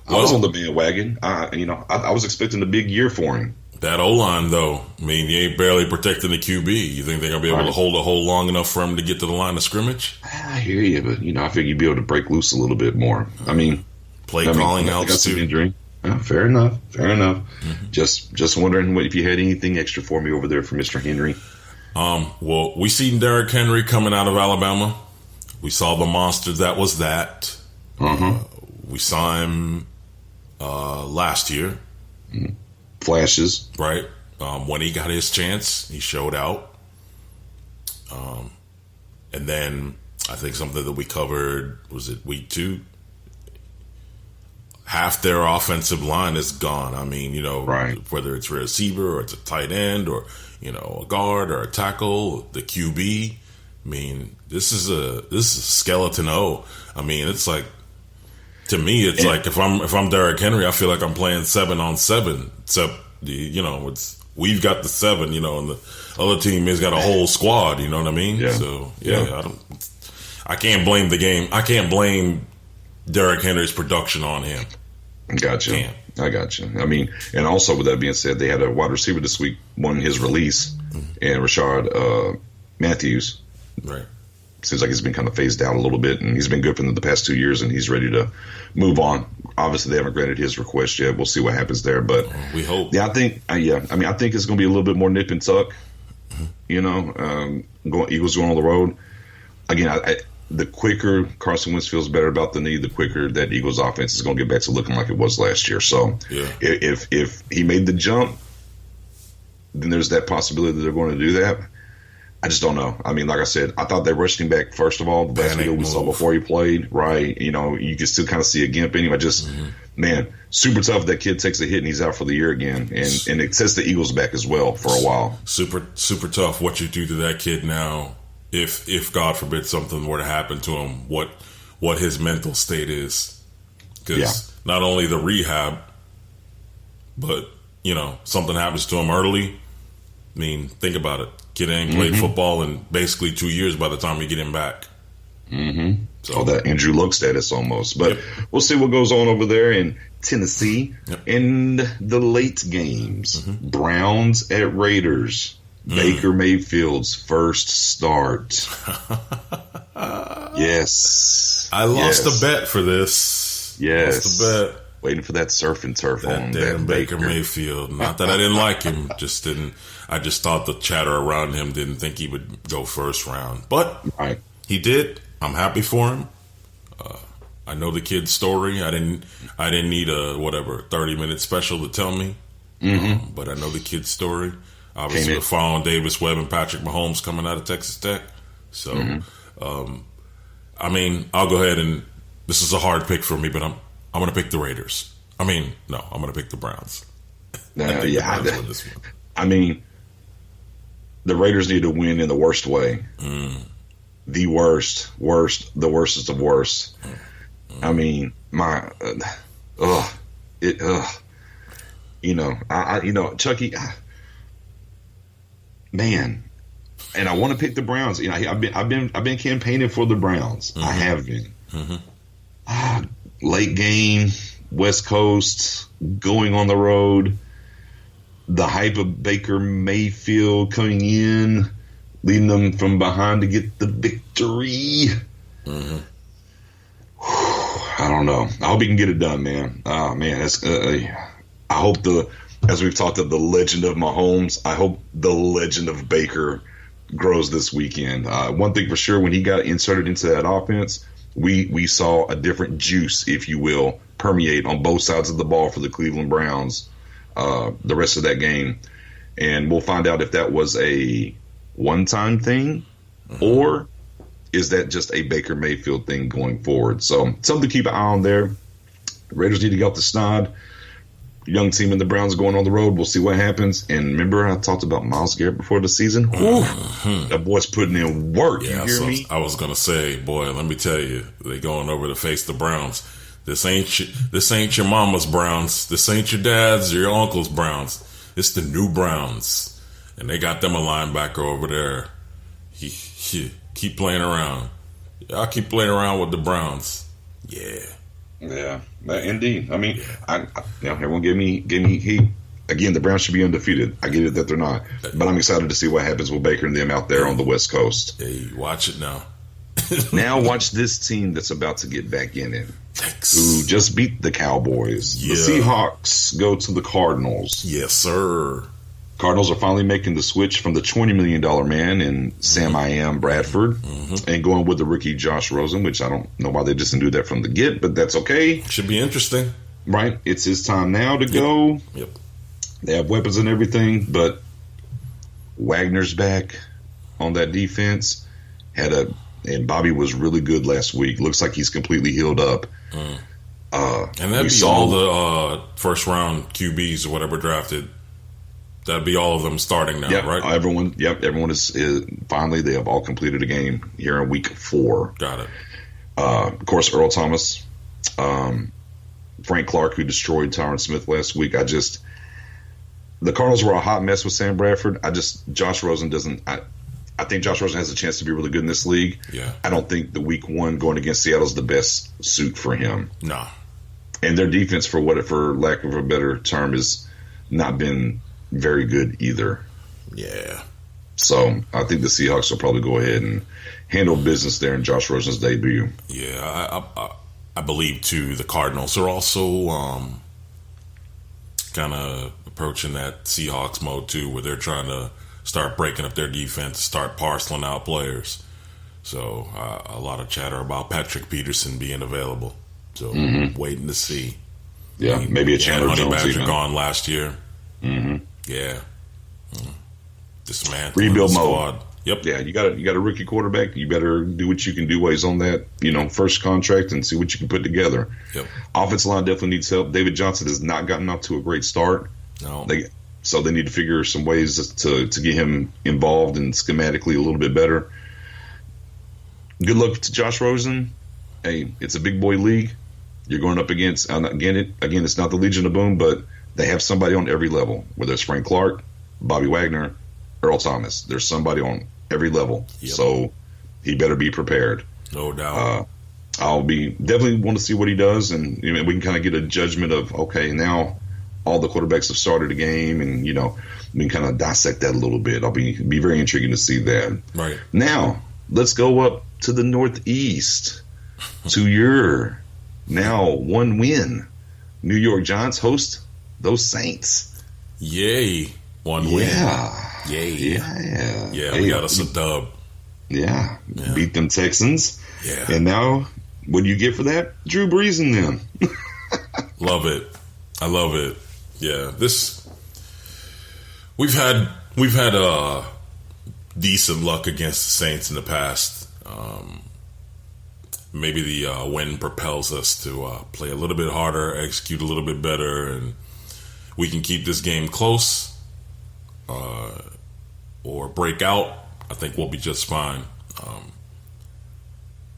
I was on the bandwagon. I was expecting a big year for him. That O-line, though, I mean, you ain't barely protecting the QB. You think they're going to be able to hold a hole long enough for him to get to the line of scrimmage? I hear you, but, I figure you'd be able to break loose a little bit more. I mean, calling helps too. Injury. Fair enough. Mm-hmm. Just wondering if you had anything extra for me over there for Mr. Henry. Well, we seen Derrick Henry coming out of Alabama. We saw the monster that was that. We saw him last year. Flashes. Right. When he got his chance, he showed out. And then I think something that we covered, was it week 2? Half their offensive line is gone. I mean, whether it's a receiver or it's a tight end or, a guard or a tackle, the QB. I mean, this is a skeleton O. I mean, it's like, to me, it's like if I'm Derrick Henry, I feel like I'm playing 7-on-7. Except we've got the 7, and the other team has got a whole squad. You know what I mean? Yeah. So I can't blame the game. I can't blame Derrick Henry's production on him. Gotcha. I gotcha. I mean, and also with that being said, they had a wide receiver this week won his release, and Rashard Matthews. Right. Seems like he's been kind of phased out a little bit, and he's been good for them the past 2 years, and he's ready to move on. Obviously, they haven't granted his request yet. We'll see what happens there, but we hope. Yeah, I think. I think it's going to be a little bit more nip and tuck. Eagles going on the road again. The quicker Carson Wentz feels better about the knee, the quicker that Eagles offense is going to get back to looking like it was last year. So, if he made the jump, then there's that possibility that they're going to do that. I just don't know. I mean, like I said, I thought they rushed him back, first of all. The last video we saw before he played, right? You can still kind of see a gimp anyway. Man, super tough. That kid takes a hit and he's out for the year again. And it sets the Eagles back as well for a while. Super, super tough what you do to that kid now. If God forbid something were to happen to him, what his mental state is. Because not only the rehab, but, something happens to him early. I mean, think about it. Kid ain't played football in basically 2 years by the time you get him back. So that Andrew Luck status almost. But we'll see what goes on over there in Tennessee in the late games. Browns at Raiders. Baker Mayfield's first start. Yes. I lost a bet for this. Yes. Lost a bet. Waiting for that surf and turf on that Baker Mayfield. Not that I didn't like him, I just thought the chatter around him didn't think he would go first round. But he did. I'm happy for him. I know the kid's story. I didn't need a 30-minute special to tell me. But I know the kid's story. Obviously, we're following Davis Webb and Patrick Mahomes coming out of Texas Tech. So, I mean, I'll go ahead and this is a hard pick for me, but I'm going to pick the Raiders. I'm going to pick the Browns. I mean, the Raiders need to win in the worst way. The worst, the worstest of worst. I mean, Chucky, man, and I want to pick the Browns. I've been campaigning for the Browns. I have been. Late game, West Coast, going on the road. The hype of Baker Mayfield coming in, leading them from behind to get the victory. I don't know. I hope he can get it done, man. Oh, man. I hope as we've talked of the legend of Mahomes, I hope the legend of Baker grows this weekend. One thing for sure, when he got inserted into that offense, we saw a different juice, if you will, permeate on both sides of the ball for the Cleveland Browns. The rest of that game, and we'll find out if that was a one-time thing or is that just a Baker Mayfield thing going forward. So something to keep an eye on there. The Raiders need to get off the snide. Young team and the Browns going on the road. We'll see what happens. And remember, I talked about Myles Garrett before the season. That boy's putting in work. You hear me? I was gonna say, boy, let me tell you, they going over to face the Browns. This ain't your mama's Browns. This ain't your dad's or your uncle's Browns. It's the new Browns. And they got them a linebacker over there. He keep playing around. I'll keep playing around with the Browns. Yeah. Yeah, indeed. I mean, everyone gave me heat. Again, the Browns should be undefeated. I get it that they're not. But I'm excited to see what happens with Baker and them out there on the West Coast. Hey, watch it now. Now watch this team that's about to get back in it. Thanks. Who just beat the Cowboys. Yeah. The Seahawks go to the Cardinals. Yes, sir. Cardinals are finally making the switch from the $20 million man in Sam I Am Bradford and going with the rookie Josh Rosen, which I don't know why they just didn't do that from the get, but that's okay. Should be interesting. Right? It's his time now to go. Yep. They have weapons and everything, but Wagner's back on that defense. And Bobby was really good last week. Looks like he's completely healed up. And that'd be all the first round QBs or whatever drafted. That'd be all of them starting now, right? Everyone is finally, they have all completed a game here in week 4. Got it. Of course, Earl Thomas, Frank Clark, who destroyed Tyron Smith last week. The Cardinals were a hot mess with Sam Bradford. Josh Rosen doesn't. I think Josh Rosen has a chance to be really good in this league. Yeah. I don't think the week 1 going against Seattle is the best suit for him. No. And their defense, for lack of a better term, has not been very good either. Yeah. So I think the Seahawks will probably go ahead and handle business there in Josh Rosen's debut. Yeah, I believe too. The Cardinals are also kind of approaching that Seahawks mode too, where they're trying to start breaking up their defense, start parceling out players. So a lot of chatter about Patrick Peterson being available. So waiting to see. Yeah, maybe a Chandler Honey Jones. Badger gone last year. Yeah. This rebuild squad. mode. Yep. Yeah, you got a rookie quarterback. You better do what you can do while he's on that, first contract and see what you can put together. Yep. Offensive line definitely needs help. David Johnson has not gotten off to a great start. No. So they need to figure some ways to get him involved and schematically a little bit better. Good luck to Josh Rosen. Hey, it's a big boy league. You're going up against, again, it's not the Legion of Boom, but they have somebody on every level, whether it's Frank Clark, Bobby Wagner, Earl Thomas. There's somebody on every level. Yep. So he better be prepared. No doubt. I'll definitely want to see what he does, and we can kind of get a judgment of, okay, now all the quarterbacks have started a game, and we can kind of dissect that a little bit. I'll be very intriguing to see that. Right. Now, let's go up to the Northeast to your now 1 win. New York Giants host those Saints. Yay. 1 win. Yay. Yeah. Yeah, we got us a dub. Yeah. Beat them Texans. Yeah. And now, what do you get for that? Drew Brees and them. Love it. I love it. Yeah. We've had decent luck against the Saints in the past. Maybe the win propels us to play a little bit harder, execute a little bit better, and we can keep this game close or break out. I think we'll be just fine.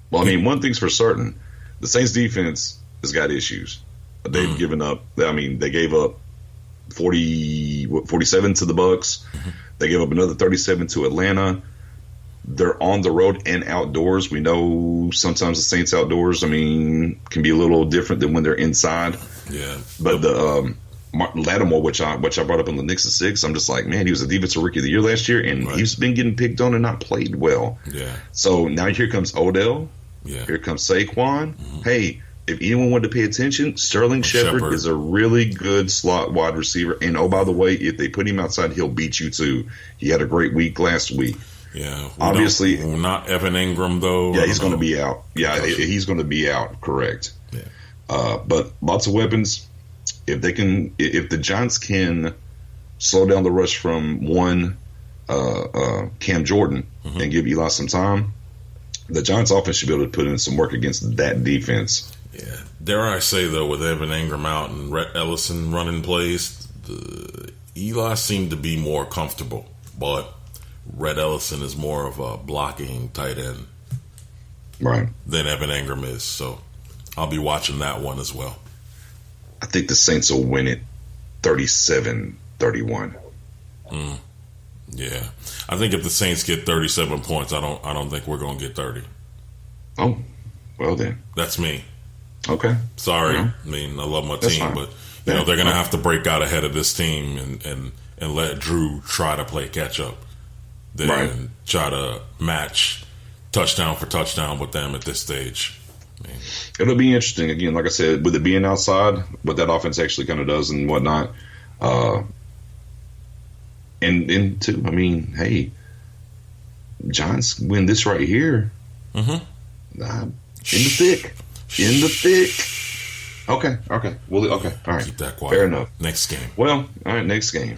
Well, one thing's for certain. The Saints defense has got issues. They've given up. They gave up 47 to the Bucks. They gave up another 37 to Atlanta. They're on the road and outdoors. We know sometimes the Saints outdoors, can be a little different than when they're inside. Yeah. But the Lattimore, which I brought up on the Knicks at 6, I'm just like, man, he was a defensive rookie of the year last year, and he's been getting picked on and not played well. Yeah. So now here comes Odell. Yeah. Here comes Saquon. Hey, if anyone wanted to pay attention, Sterling Shepard is a really good slot wide receiver. And, oh, by the way, if they put him outside, he'll beat you too. He had a great week last week. Yeah. Obviously. Not Evan Ingram, though. Yeah, he's going to be out. Yeah, he's going to be out. Correct. Yeah. But lots of weapons. If the Giants can slow down the rush from Cam Jordan and give Eli some time, the Giants offense should be able to put in some work against that defense. Yeah. Dare I say, though, with Evan Ingram out and Rhett Ellison running plays, Eli seemed to be more comfortable. But Rhett Ellison is more of a blocking tight end than Evan Ingram is. So I'll be watching that one as well. I think the Saints will win it 37-31. Yeah. I think if the Saints get 37 points, I don't think we're going to get 30. Oh, well then. That's me. Okay. Sorry. I love my team, fine. but they're going to have to break out ahead of this team and let Drew try to play catch up. Then try to match touchdown for touchdown with them at this stage. It'll be interesting. Again, like I said, with it being outside, what that offense actually kind of does and whatnot. And two, I mean, hey, Giants win this right here. Mm-hmm. In the thick. Okay. Well, okay. All right. Keep that quiet. Fair enough. Next game. Well, all right. Next game.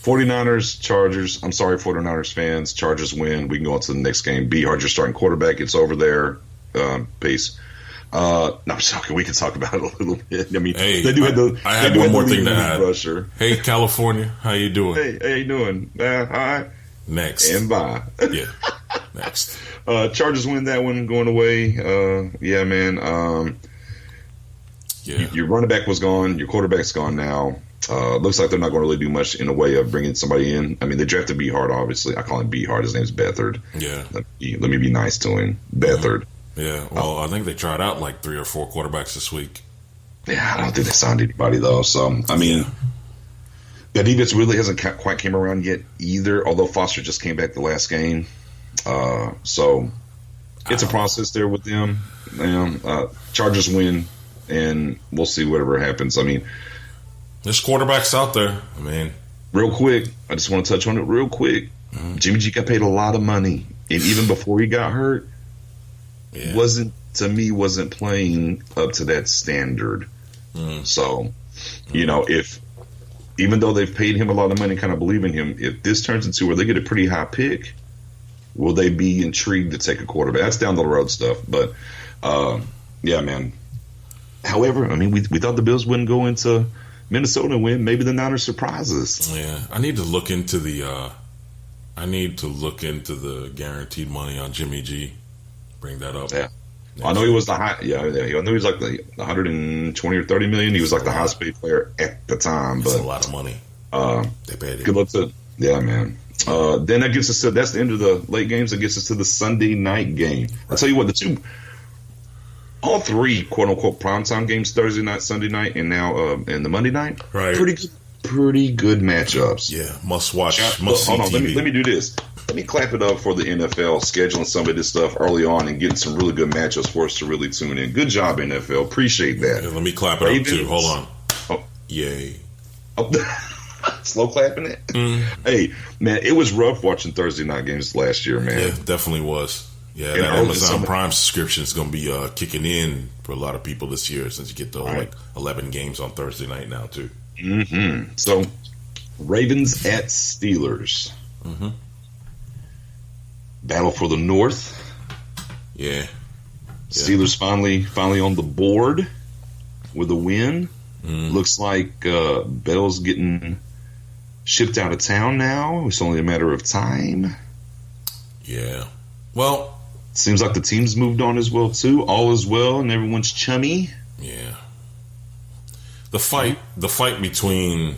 49ers, Chargers. I'm sorry, 49ers fans. Chargers win. We can go on to the next game. Beathard, your starting quarterback. It's over there. Peace. No, I'm joking. We can talk about it a little bit. I mean, hey, they do have the. I had one more thing to add. Rusher. Hey, California, how you doing? Hey, how you doing? Hi. Next. And bye. Yeah. Next. Chargers win that one going away. Yeah, man. Your running back was gone. Your quarterback's gone now. Looks like they're not going to really do much in the way of bringing somebody in. I mean, they drafted Beathard, obviously. I call him Beathard. His name's Beathard. Yeah. Let me be nice to him. Beathard. Yeah. Well, I think they tried out like 3 or 4 quarterbacks this week. Yeah, I don't think they signed anybody, though. So, I mean, that defense really hasn't quite came around yet either, although Foster just came back the last game. So, it's a process there with them. Chargers win, and we'll see whatever happens. I mean, there's quarterbacks out there. I mean, real quick, I just want to touch on it real quick. Mm-hmm. Jimmy G got paid a lot of money, and even before he got hurt, wasn't playing up to that standard. So, even though they've paid him a lot of money, kind of believe in him, if this turns into where they get a pretty high pick, will they be intrigued to take a quarterback? That's down the road stuff, but yeah, man. However, I mean, we thought the Bills wouldn't go into Minnesota and win. Maybe the Niners surprise us. Yeah, I need to look into the guaranteed money on Jimmy G. Bring that up. Yeah, I know he was the high. Yeah, I know he was like the 120 or 30 million. He was like the highest paid player at the time. That's but a lot of money. They paid him. Good luck to man. Then that gets us to that's the end of the late games. That gets us to the Sunday night game. Right. I'll tell you what, all 3 quote unquote primetime games, Thursday night, Sunday night, and now and the Monday night. Right. Pretty good matchups. Yeah, must watch. Hold on, let me do this. Let me clap it up for the NFL scheduling some of this stuff early on and getting some really good matchups for us to really tune in. Good job, NFL. Appreciate that. Yeah, let me clap it up too. Hold on. Oh. Yay. Oh. Slow clapping it. Hey, man, it was rough watching Thursday night games last year, man. Yeah, definitely was. Yeah, that Amazon Prime subscription is going to be kicking in for a lot of people this year since you get the like 11 games on Thursday night now too. Mm-hmm. So, Ravens at Steelers. Mm-hmm. Battle for the North. Yeah. Steelers finally on the board with a win. Looks like Bell's getting shipped out of town now. It's only a matter of time. Yeah. Well, seems like the team's moved on as well too. All is well, and everyone's chummy. Yeah. The fight between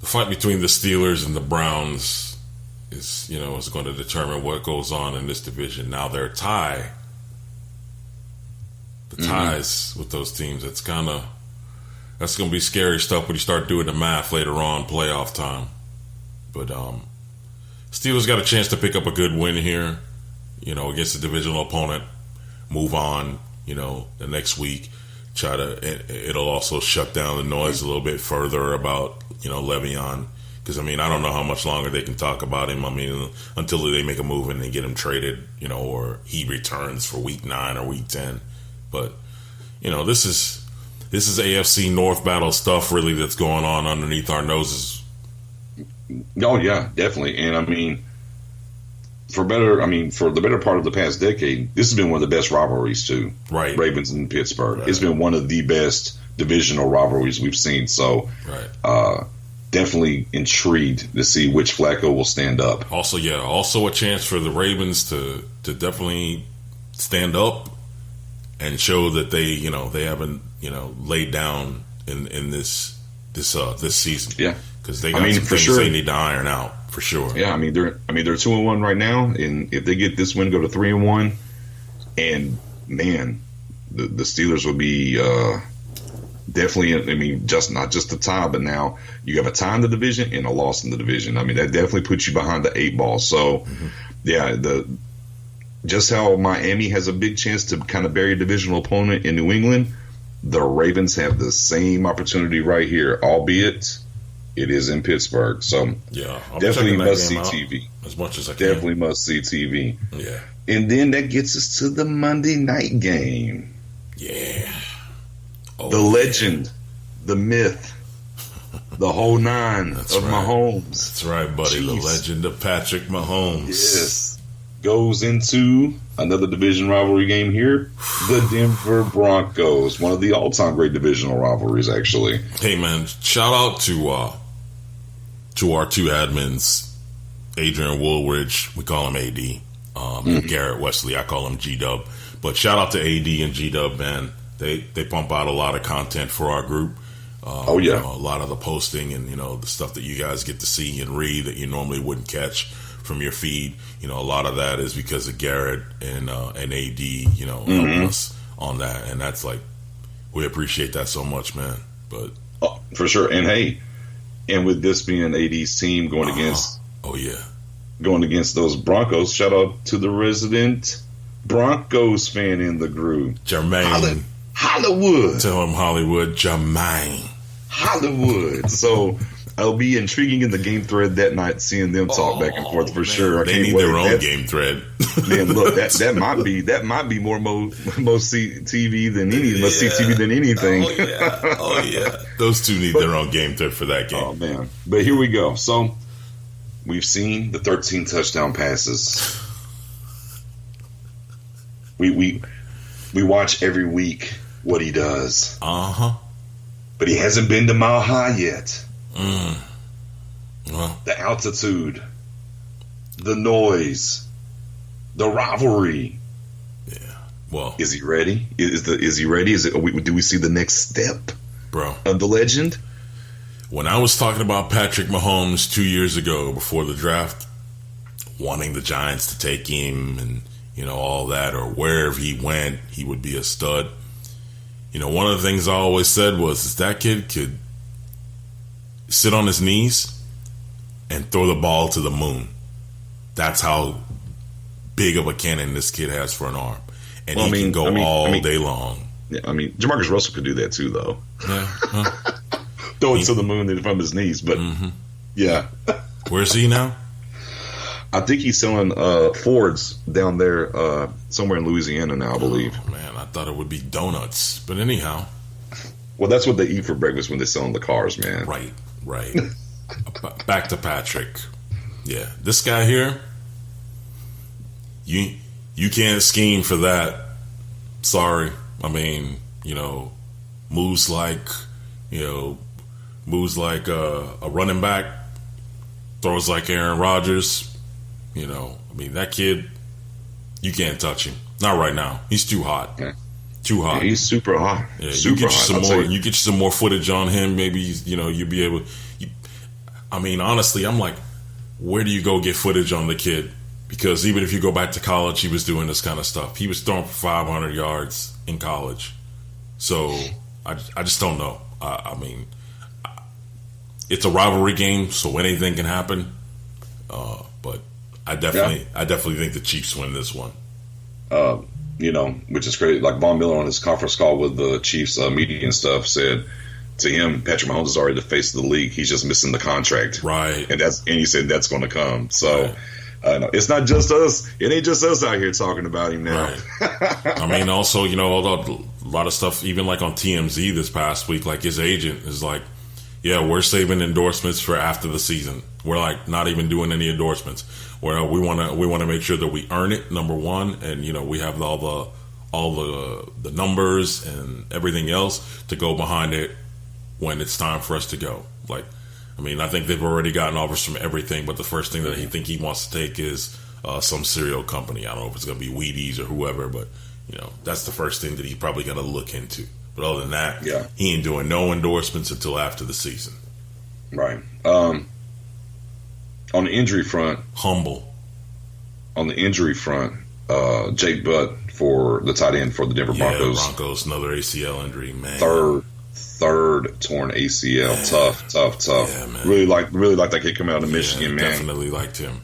the Steelers and the Browns is going to determine what goes on in this division. Now their ties with those teams. That's going to be scary stuff when you start doing the math later on playoff time. But Steelers got a chance to pick up a good win here, against a divisional opponent. Move on, the next week. It'll also shut down the noise a little bit further about Le'Veon, because I don't know how much longer they can talk about him. Until they make a move and they get him traded, or he returns for week 9 or week 10. But this is AFC North battle stuff really that's going on underneath our noses. Oh yeah, definitely. And for the better part of the past decade, this has been one of the best rivalries too. Right. Ravens and Pittsburgh. Right. It's been one of the best divisional rivalries we've seen. So definitely intrigued to see which Flacco will stand up. Also a chance for the Ravens to definitely stand up and show that they haven't laid down in this season. Yeah, because they got some things they need to iron out for sure. Yeah, they're 2-1 right now, and if they get this win, go to 3-1, and man, the Steelers will be definitely. Just not just a tie, but now you have a tie in the division and a loss in the division. That definitely puts you behind the 8 ball. So yeah, just how Miami has a big chance to kind of bury a divisional opponent in New England, the Ravens have the same opportunity right here, albeit It is in Pittsburgh, so yeah, definitely must see TV. As much as I can. Definitely must see TV. Yeah. And then that gets us to the Monday night game. Yeah. Oh, the legend, the myth, the whole nine That's of right. Mahomes. That's right, buddy. Chiefs. The legend of Patrick Mahomes. Yes. Goes into another division rivalry game here. The Denver Broncos. One of the all-time great divisional rivalries, actually. Hey, man, shout out to our two admins, Adrian Woolridge. We call him AD. And Garrett Wesley. I call him G-Dub. But shout out to AD and G-Dub, man. They pump out a lot of content for our group. Oh, yeah. You know, a lot of the posting and, you know, the stuff that you guys get to see and read that you normally wouldn't catch from your feed. You know, a lot of that is because of Garrett and AD, you know, helping us on that. And that's like, we appreciate that so much, man. But for sure. And hey, and with this being AD's team going against those Broncos, shout out to the resident Broncos fan in the group, Jermaine Hollywood. Tell him Hollywood, Jermaine Hollywood. So it'll be intriguing in the game thread that night, seeing them talk back and forth for sure. They need their own game thread. Man, look, that might be more most see TV than any must see TV than anything. Oh yeah. Those two need their own game thread for that game. Oh man, but here we go. So we've seen the 13 touchdown passes. We watch every week what he does. But he hasn't been to Mile High yet. Well, the altitude, the noise, the rivalry. Yeah. Well, is he ready? Is he ready? Do we see the next step, bro, of the legend? When I was talking about Patrick Mahomes 2 years ago before the draft, wanting the Giants to take him and, you know, all that, or wherever he went, he would be a stud. You know, one of the things I always said was that kid could sit on his knees and throw the ball to the moon. That's how big of a cannon this kid has for an arm. And he can go all day long. Yeah, I mean, Jamarcus Russell could do that too, though. Yeah. Throw it to the moon from his knees. But, yeah. Where's he now? I think he's selling Fords down there somewhere in Louisiana now, I believe. Oh, man, I thought it would be donuts. But anyhow. Well, that's what they eat for breakfast when they're selling the cars, man. Right. Back to Patrick. Yeah. This guy here, you can't scheme for that. Sorry. I mean, you know, moves like a running back, throws like Aaron Rodgers. You know, I mean, that kid, you can't touch him. Not right now. He's too hot. Yeah. Too hot. Yeah, he's super hot. Yeah, super you get hot. You get some more footage on him. Maybe, you know, you'll be able. I mean, honestly, I'm like, where do you go get footage on the kid? Because even if you go back to college, he was doing this kind of stuff. He was throwing for 500 yards in college. So I just don't know. I mean, it's a rivalry game, so anything can happen. But I definitely think the Chiefs win this one. You know, which is great. Like Von Miller on his conference call with the Chiefs media and stuff said to him, Patrick Mahomes is already the face of the league. He's just missing the contract, right? And he said that's going to come. So no, it's not just us. It ain't just us out here talking about him now. Right. I mean, also, you know, a lot of stuff, even like on TMZ this past week, like his agent is like, yeah, we're saving endorsements for after the season. We're like not even doing any endorsements. Where we want to make sure that we earn it, number one, and you know we have all the numbers and everything else to go behind it when it's time for us to go. Like, I mean, I think they've already gotten offers from everything, but the first thing that he wants to take is some cereal company. I don't know if it's going to be Wheaties or whoever, but you know that's the first thing that he probably got to look into. But other than that, he ain't doing no endorsements until after the season. Right. On the injury front, humble. On the injury front, Jake Butt for the tight end for the Denver Broncos. Broncos, another ACL injury, man. Third torn ACL. Man. Tough. Yeah, man. Really like that kid coming out of Michigan, man. Definitely liked him.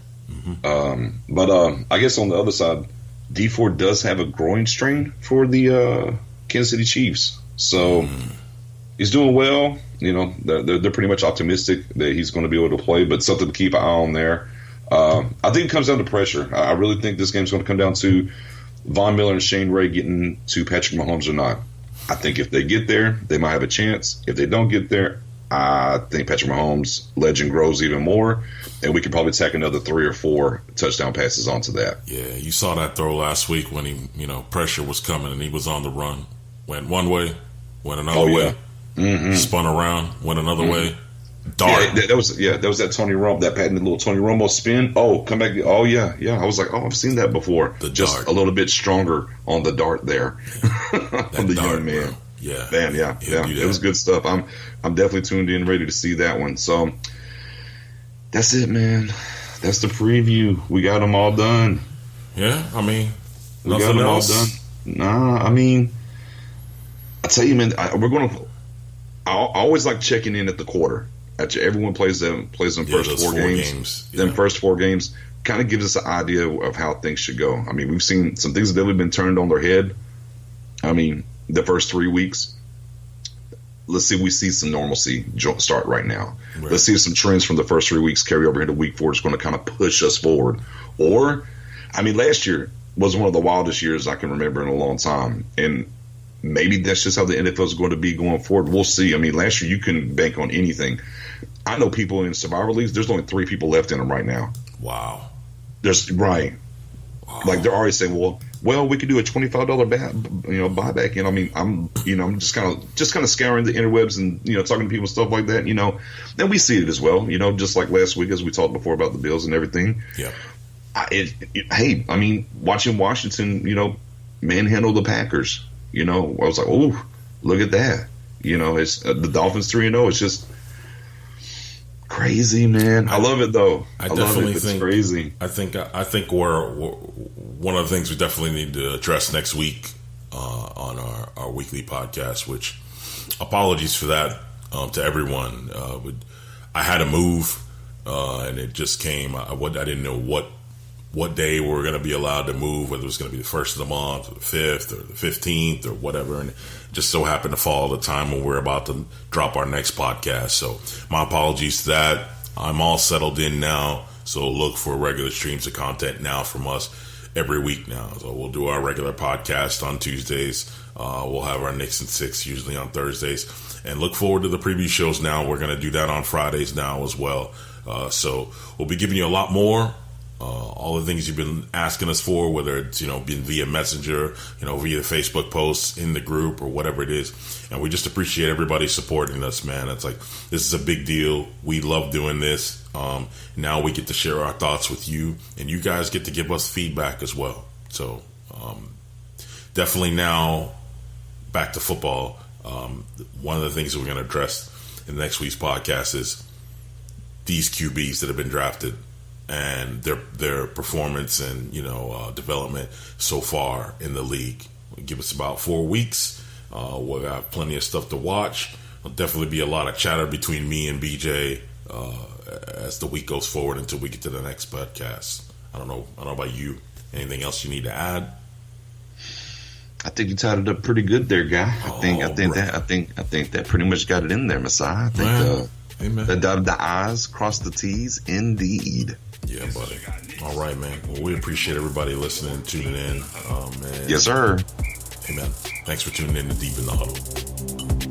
But I guess on the other side, D Ford does have a groin strain for the Kansas City Chiefs. So He's doing well. You know, they're pretty much optimistic that he's going to be able to play, but something to keep an eye on there. I think it comes down to pressure. I really think this game's going to come down to Von Miller and Shane Ray getting to Patrick Mahomes or not. I think if they get there, they might have a chance. If they don't get there, I think Patrick Mahomes' legend grows even more, and we could probably tack another 3 or 4 touchdown passes onto that. Yeah, you saw that throw last week when pressure was coming and he was on the run. Went one way, went another way, spun around, went another way. Dart. Yeah, that was that Tony Romo, that patented little Tony Romo spin. Oh, come back. Oh, yeah. I was like, I've seen that before. Just dart. A little bit stronger on the dart there from the dart, young man. Bro. Yeah, man. Yeah. It was good stuff. I'm definitely tuned in, ready to see that one. So that's it, man. That's the preview. We got them all done. Yeah, I mean, we got them all done. Nah, I mean, I tell you, man, I always like checking in at the quarter. After everyone plays them first 4 games. Yeah. Them first 4 games kind of gives us an idea of how things should go. I mean, we've seen some things that have been turned on their head. I mean, the first 3 weeks. Let's see if we see some normalcy start right now. Right. Let's see if some trends from the first 3 weeks carry over into week 4. It's going to kind of push us forward. Or, I mean, last year was one of the wildest years I can remember in a long time. And maybe that's just how the NFL is going to be going forward. We'll see. I mean, last year you couldn't bank on anything. I know people in survivor leagues, there's only 3 people left in them right now. Wow. Right. Wow. Like they're already saying, well, we could do a $25 buyback. And I mean, I'm just kind of scouring the interwebs and, talking to people and stuff like that, Then we see it as well, just like last week as we talked before about the Bills and everything. Yeah. Hey, I mean, watching Washington, manhandle the Packers, I was like, oh, look at that. It's the Dolphins 3-0. It's just crazy, man. I love it though. I definitely think it's crazy. I think we're one of the things we definitely need to address next week on our weekly podcast. Which apologies for that to everyone. I had to move, and it just came. I didn't know what day we were going to be allowed to move, whether it was going to be the 1st of the month or the 5th or the 15th or whatever. And it just so happened to fall at the time when we're about to drop our next podcast. So my apologies to that. I'm all settled in now. So look for regular streams of content now from us every week now. So we'll do our regular podcast on Tuesdays. We'll have our Knicks and Six usually on Thursdays. And look forward to the preview shows now. We're going to do that on Fridays now as well. So we'll be giving you a lot more. All the things you've been asking us for, whether it's, been via Messenger, via the Facebook posts, in the group, or whatever it is. And we just appreciate everybody supporting us, man. It's like, this is a big deal. We love doing this. Now we get to share our thoughts with you, and you guys get to give us feedback as well. So definitely now, back to football. One of the things that we're going to address in next week's podcast is these QBs that have been drafted and their performance and development so far in the league. Give us about 4 weeks. We'll have plenty of stuff to watch. There'll definitely be a lot of chatter between me and BJ as the week goes forward until we get to the next podcast. I don't know about you. Anything else you need to add? I think you tied it up pretty good there, guy. I think that pretty much got it in there, Messiah. I think the dotted the I's, crossed the T's, indeed. Yeah, buddy. All right, man. Well, we appreciate everybody listening, tuning in. Man. Yes, sir. Hey, man. Thanks for tuning in to Deep in the Huddle.